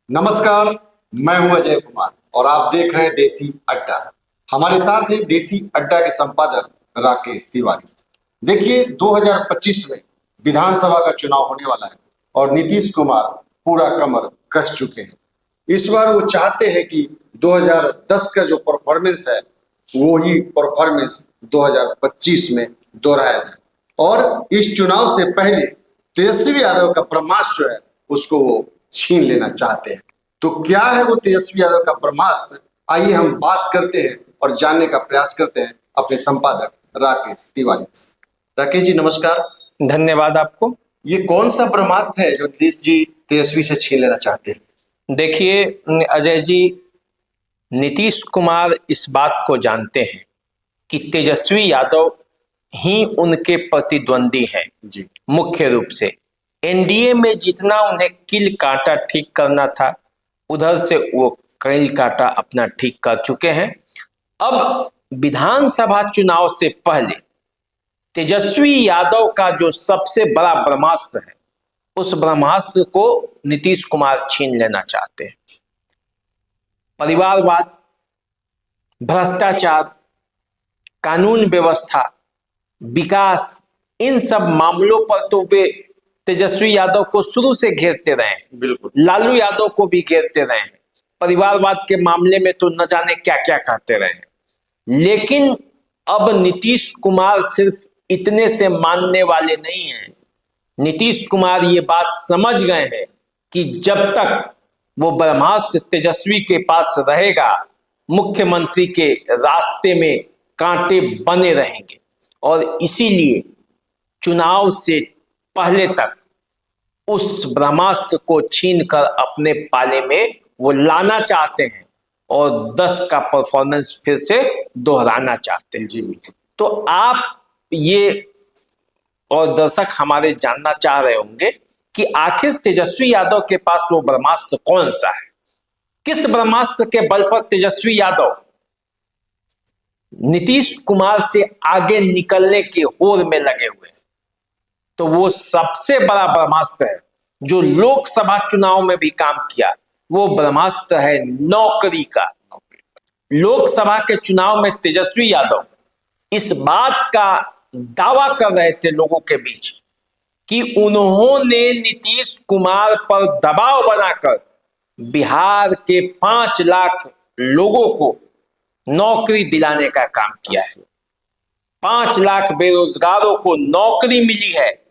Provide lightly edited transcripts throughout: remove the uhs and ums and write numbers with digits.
नमस्कार। मैं हूं अजय कुमार और आप देख रहे हैं देसी अड्डा। हमारे साथ है देसी अड्डा के संपादक राकेश तिवारी। देखिए, 2025 में विधानसभा का चुनाव होने वाला है और नीतीश कुमार पूरा कमर कस चुके हैं। इस बार वो चाहते हैं कि 2010 का जो परफॉर्मेंस है वो ही परफॉर्मेंस 2025 में दोहराया जाए और इस चुनाव से पहले तेजस्वी यादव का ब्रह्मास्त्र जो है उसको वो छीन लेना चाहते हैं। तो क्या है वो तेजस्वी यादव का ब्रह्मास्त्र? आइए हम बात करते हैं और जानने का प्रयास करते हैं अपने संपादक राकेश तिवारी से। राकेश जी नमस्कार। धन्यवाद आपको। ये कौन सा ब्रह्मास्त्र है जो नीतीश जी तेजस्वी से छीन लेना चाहते हैं? देखिए अजय जी, नीतीश कुमार इस बात को जानते हैं कि तेजस्वी यादव ही उनके प्रतिद्वंदी हैं। जी। मुख्य रूप से एनडीए में जितना उन्हें कील कांटा ठीक करना था, उधर से वो कील कांटा अपना ठीक कर चुके हैं। अब विधानसभा चुनाव से पहले तेजस्वी यादव का जो सबसे बड़ा ब्रह्मास्त्र है, उस ब्रह्मास्त्र को नीतीश कुमार छीन लेना चाहते हैं। परिवारवाद, भ्रष्टाचार, कानून व्यवस्था, विकास, इन सब मामलों पर तो वे तेजस्वी यादव को शुरू से घेरते रहे हैं। बिल्कुल। लालू यादव को भी घेरते रहे हैं। परिवारवाद के मामले में तो न जाने क्या क्या कहते रहे हैं। लेकिन अब नीतीश कुमार सिर्फ इतने से मानने वाले नहीं हैं। नीतीश कुमार ये बात समझ गए हैं कि जब तक वो ब्रह्मास्त्र तेजस्वी के पास रहेगा, मुख्यमंत्री के रास्ते में कांटे बने रहेंगे और इसीलिए चुनाव से पहले तक उस ब्रह्मास्त्र को छीनकर अपने पाले में वो लाना चाहते हैं और 10 का परफॉर्मेंस फिर से दोहराना चाहते हैं। जी। तो आप ये और दर्शक हमारे जानना चाह रहे होंगे कि आखिर तेजस्वी यादव के पास वो ब्रह्मास्त्र कौन सा है? किस ब्रह्मास्त्र के बल पर तेजस्वी यादव नीतीश कुमार से आगे निकलने की होड़ में लगे हुए हैं? तो वो सबसे बड़ा ब्रह्मास्त्र है जो लोकसभा चुनाव में भी काम किया, वो ब्रह्मास्त्र है नौकरी का। लोकसभा के चुनाव में तेजस्वी यादव इस बात का दावा कर रहे थे लोगों के बीच कि उन्होंने नीतीश कुमार पर दबाव बनाकर बिहार के 5 लाख लोगों को नौकरी दिलाने का काम किया है। 5 लाख बेरोजगारों को नौकरी मिली है।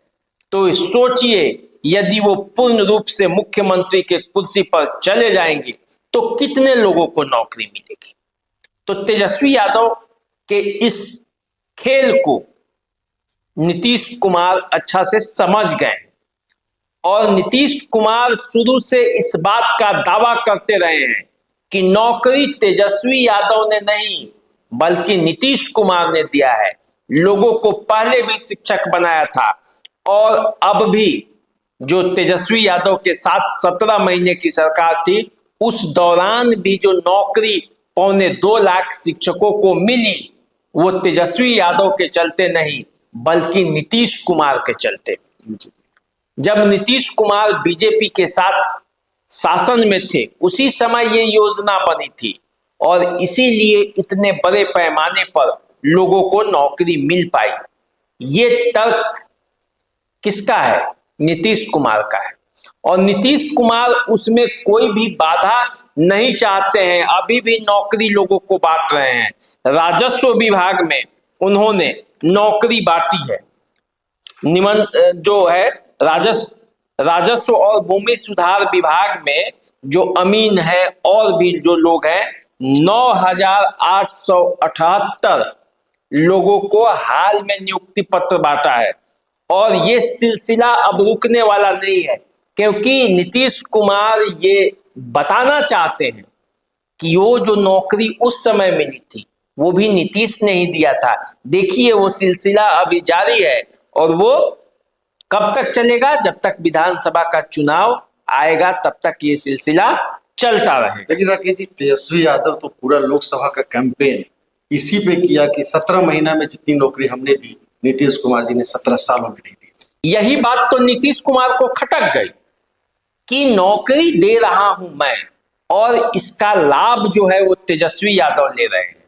तो सोचिए, यदि वो पूर्ण रूप से मुख्यमंत्री के कुर्सी पर चले जाएंगे तो कितने लोगों को नौकरी मिलेगी। तो तेजस्वी यादव के इस खेल को नीतीश कुमार अच्छा से समझ गए और नीतीश कुमार शुरू से इस बात का दावा करते रहे हैं कि नौकरी तेजस्वी यादव ने नहीं बल्कि नीतीश कुमार ने दिया है। लोगों को पहले भी शिक्षक बनाया था और अब भी जो तेजस्वी यादव के साथ 17 महीने की सरकार थी, उस दौरान भी जो नौकरी 2.25 लाख शिक्षकों को मिली, वो तेजस्वी यादव के चलते नहीं बल्कि नीतीश कुमार के चलते। जब नीतीश कुमार बीजेपी के साथ शासन में थे, उसी समय ये योजना बनी थी और इसीलिए इतने बड़े पैमाने पर लोगों को नौकरी मिल पाई। ये तर्क किसका है? नीतीश कुमार का है और नीतीश कुमार उसमें कोई भी बाधा नहीं चाहते हैं। अभी भी नौकरी लोगों को बांट रहे हैं। राजस्व विभाग में उन्होंने नौकरी बांटी है। जो है राजस्व और भूमि सुधार विभाग में जो अमीन है और भी जो लोग हैं, 9,878 लोगों को हाल में नियुक्ति पत्र बांटा है और ये सिलसिला अब रुकने वाला नहीं है, क्योंकि नीतीश कुमार ये बताना चाहते हैं कि वो जो नौकरी उस समय मिली थी वो भी नीतीश ने ही दिया था। देखिए, वो सिलसिला अभी जारी है और वो कब तक चलेगा? जब तक विधानसभा का चुनाव आएगा तब तक ये सिलसिला चलता रहेगा। लेकिन राकेश जी, तेजस्वी यादव तो पूरा लोकसभा का कैंपेन इसी पे किया कि 17 महीना में जितनी नौकरी हमने दी, नीतीश कुमार जी ने 17 सालों में नहीं दी। यही बात तो नीतीश कुमार को खटक गई। कि नौकरी दे रहा हूं मैं और इसका लाभ जो है वो तेजस्वी यादव ले रहे हैं,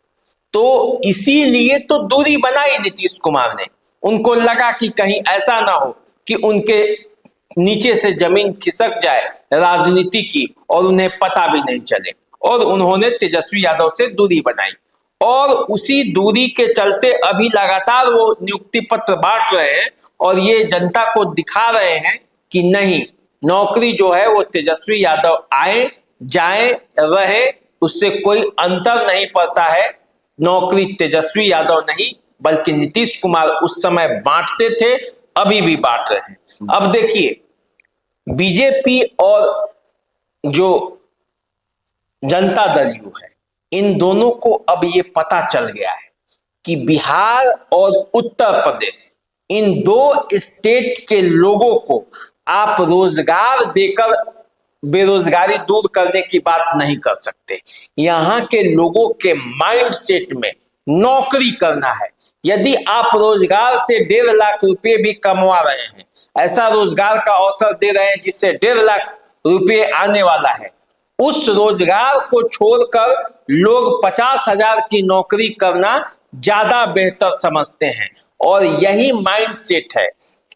तो इसीलिए तो दूरी बनाई नीतीश कुमार ने। उनको लगा कि कहीं ऐसा ना हो कि उनके नीचे से जमीन खिसक जाए राजनीति की और उन्हें पता भी नहीं चले, और उन्होंने तेजस्वी यादव से दूरी बनाई। और उसी दूरी के चलते अभी लगातार वो नियुक्ति पत्र बांट रहे हैं और ये जनता को दिखा रहे हैं कि नहीं, नौकरी जो है वो तेजस्वी यादव आए जाए रहे, उससे कोई अंतर नहीं पड़ता है। नौकरी तेजस्वी यादव नहीं बल्कि नीतीश कुमार उस समय बांटते थे, अभी भी बांट रहे हैं। अब देखिए, बीजेपी और जो जनता दल यू है, इन दोनों को अब ये पता चल गया है कि बिहार और उत्तर प्रदेश, इन दो स्टेट के लोगों को आप रोजगार देकर बेरोजगारी दूर करने की बात नहीं कर सकते। यहाँ के लोगों के माइंड सेट में नौकरी करना है। यदि आप रोजगार से 1.5 लाख रुपए भी कमवा रहे हैं, ऐसा रोजगार का अवसर दे रहे हैं जिससे 1.5 लाख रुपए आने वाला है, उस रोजगार को छोड़कर लोग 50,000 की नौकरी करना ज्यादा बेहतर समझते हैं, और यही माइंड सेट है।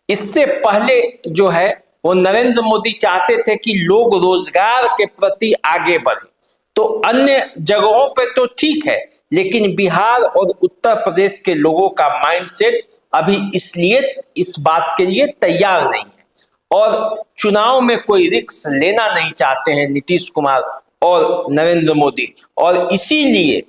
इससे पहले जो है वो नरेंद्र मोदी चाहते थे कि लोग रोजगार के प्रति आगे बढ़े, तो अन्य जगहों पे तो ठीक है, लेकिन बिहार और उत्तर प्रदेश के लोगों का माइंडसेट अभी इसलिए इस बात के लिए तैयार नहीं है, और चुनाव में कोई रिस्क लेना नहीं चाहते हैं नीतीश कुमार और नरेंद्र मोदी। और इसीलिए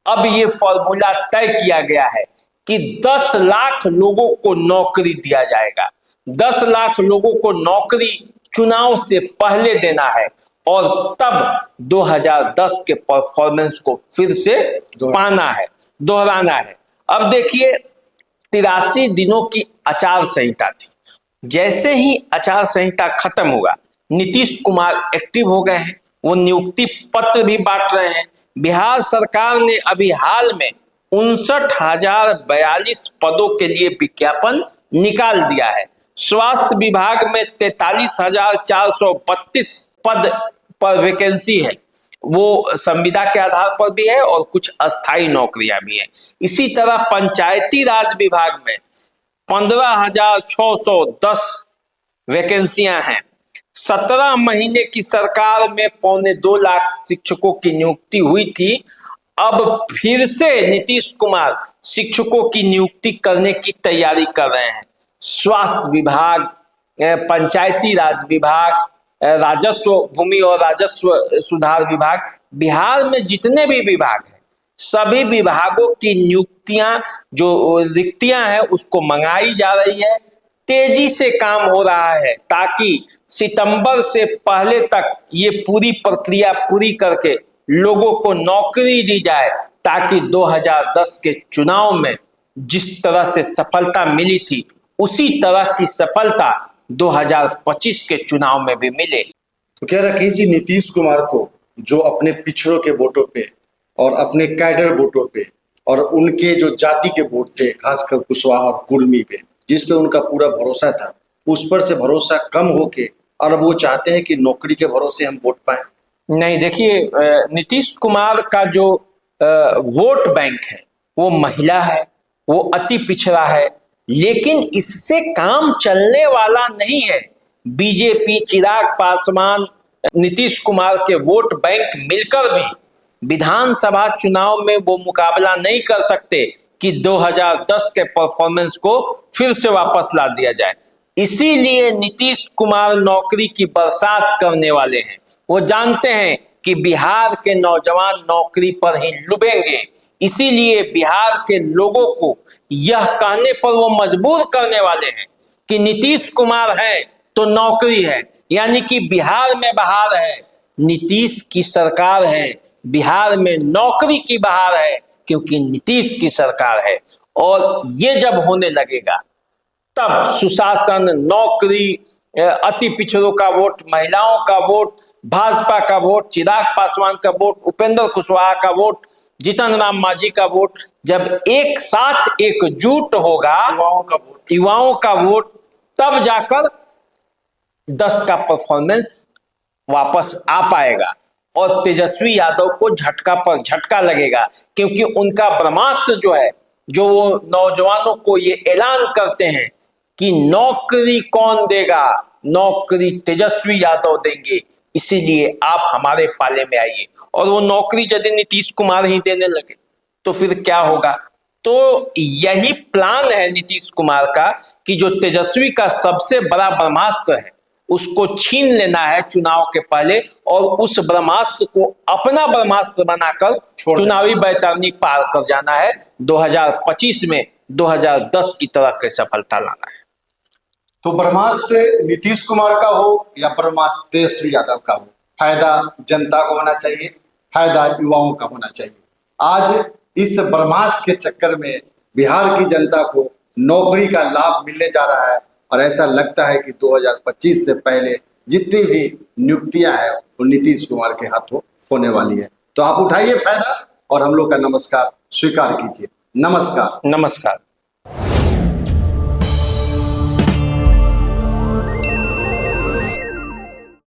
अब ये फॉर्मूला तय किया गया है कि 10 लाख लोगों को नौकरी दिया जाएगा। 10 लाख लोगों को नौकरी चुनाव से पहले देना है और तब 2010 के परफॉर्मेंस को फिर से पाना है, दोहराना है। अब देखिए, 83 दिनों की आचार संहिता थी। जैसे ही आचार संहिता खत्म हुआ, नीतीश कुमार एक्टिव हो गए हैं, वो नियुक्ति पत्र भी बांट रहे हैं। बिहार सरकार ने अभी हाल में 59,042 पदों के लिए विज्ञापन निकाल दिया है। स्वास्थ्य विभाग में 43,432 पद पर वैकेंसी है, वो संविदा के आधार पर भी है और कुछ अस्थायी नौकरियां भी हैं। इसी तरह पंचायती राज विभाग में 15,610 वैकेंसियां हैं। 17 महीने की सरकार में 2.25 लाख शिक्षकों की नियुक्ति हुई थी। अब फिर से नीतीश कुमार शिक्षकों की नियुक्ति करने की तैयारी कर रहे हैं। स्वास्थ्य विभाग, पंचायती राज विभाग, राजस्व, भूमि और राजस्व सुधार विभाग, बिहार में जितने भी विभाग हैं, सभी विभागों की नियुक्तियां, जो रिक्तियां हैं, उसको मंगाई जा रही है। तेजी से काम हो रहा है ताकि सितंबर से पहले तक ये पूरी प्रक्रिया पूरी करके लोगों को नौकरी दी जाए, ताकि 2010 के चुनाव में जिस तरह से सफलता मिली थी उसी तरह की सफलता 2025 के चुनाव में भी मिले। तो क्या राकेश जी, नीतीश कुमार को जो अपने पिछड़ों के वोटों पे और अपने कैडर वोटों पे और उनके जो जाति के वोट थे, खासकर कुशवाहा और कुर्मी पे, जिस पे उनका पूरा भरोसा था, उस पर से भरोसा कम होके और वो चाहते हैं कि नौकरी के भरोसे हम वोट पाए? नहीं, देखिए, नीतीश कुमार का जो वोट बैंक है वो महिला है, वो अति पिछड़ा है, लेकिन इससे काम चलने वाला नहीं है। बीजेपी, चिराग पासवान, नीतीश कुमार के वोट बैंक मिलकर भी विधानसभा चुनाव में वो मुकाबला नहीं कर सकते कि 2010 के परफॉर्मेंस को फिर से वापस ला दिया जाए। इसीलिए नीतीश कुमार नौकरी की बरसात करने वाले हैं। वो जानते हैं कि बिहार के नौजवान नौकरी पर ही डूबेंगे, इसीलिए बिहार के लोगों को यह कहने पर वो मजबूर करने वाले हैं कि नीतीश कुमार है तो नौकरी है, यानी कि बिहार में बहार है, नीतीश की सरकार है, बिहार में नौकरी की बहार है, क्योंकि नीतीश की सरकार है। और ये जब होने लगेगा तब सुशासन, नौकरी, अति पिछड़ों का वोट, महिलाओं का वोट, भाजपा का वोट, चिराग पासवान का वोट, उपेंद्र कुशवाहा का वोट, जीतन राम मांझी का वोट, जब एक साथ एकजुट होगा, युवाओं का वोट, तब जाकर 10 का परफॉर्मेंस वापस आ पाएगा और तेजस्वी यादव को झटका पर झटका लगेगा, क्योंकि उनका ब्रह्मास्त्र जो है, जो वो नौजवानों को ये ऐलान करते हैं कि नौकरी कौन देगा, नौकरी तेजस्वी यादव देंगे, इसीलिए आप हमारे पाले में आइए। और वो नौकरी यदि नीतीश कुमार ही देने लगे तो फिर क्या होगा? तो यही प्लान है नीतीश कुमार का कि जो तेजस्वी का सबसे बड़ा ब्रह्मास्त्र है उसको छीन लेना है चुनाव के पहले, और उस ब्रह्मास्त्र को अपना ब्रह्मास्त्र बनाकर चुनावी बैतरनी पार कर जाना है। 2025 में 2010 की तरह की सफलता लाना है। तो ब्रह्मास्त्र नीतीश कुमार का हो या ब्रह्मास्त्र तेजस्वी यादव का हो, फायदा जनता को होना चाहिए, फायदा युवाओं का होना चाहिए। आज इस ब्रह्मास्त्र के चक्कर में बिहार की जनता को नौकरी का लाभ मिलने जा रहा है, और ऐसा लगता है कि 2025 से पहले जितनी भी नियुक्तियां हैं वो नीतीश कुमार के हाथों होने वाली है। तो आप उठाइए फायदा और हम लोग का नमस्कार स्वीकार कीजिए। नमस्कार। नमस्कार।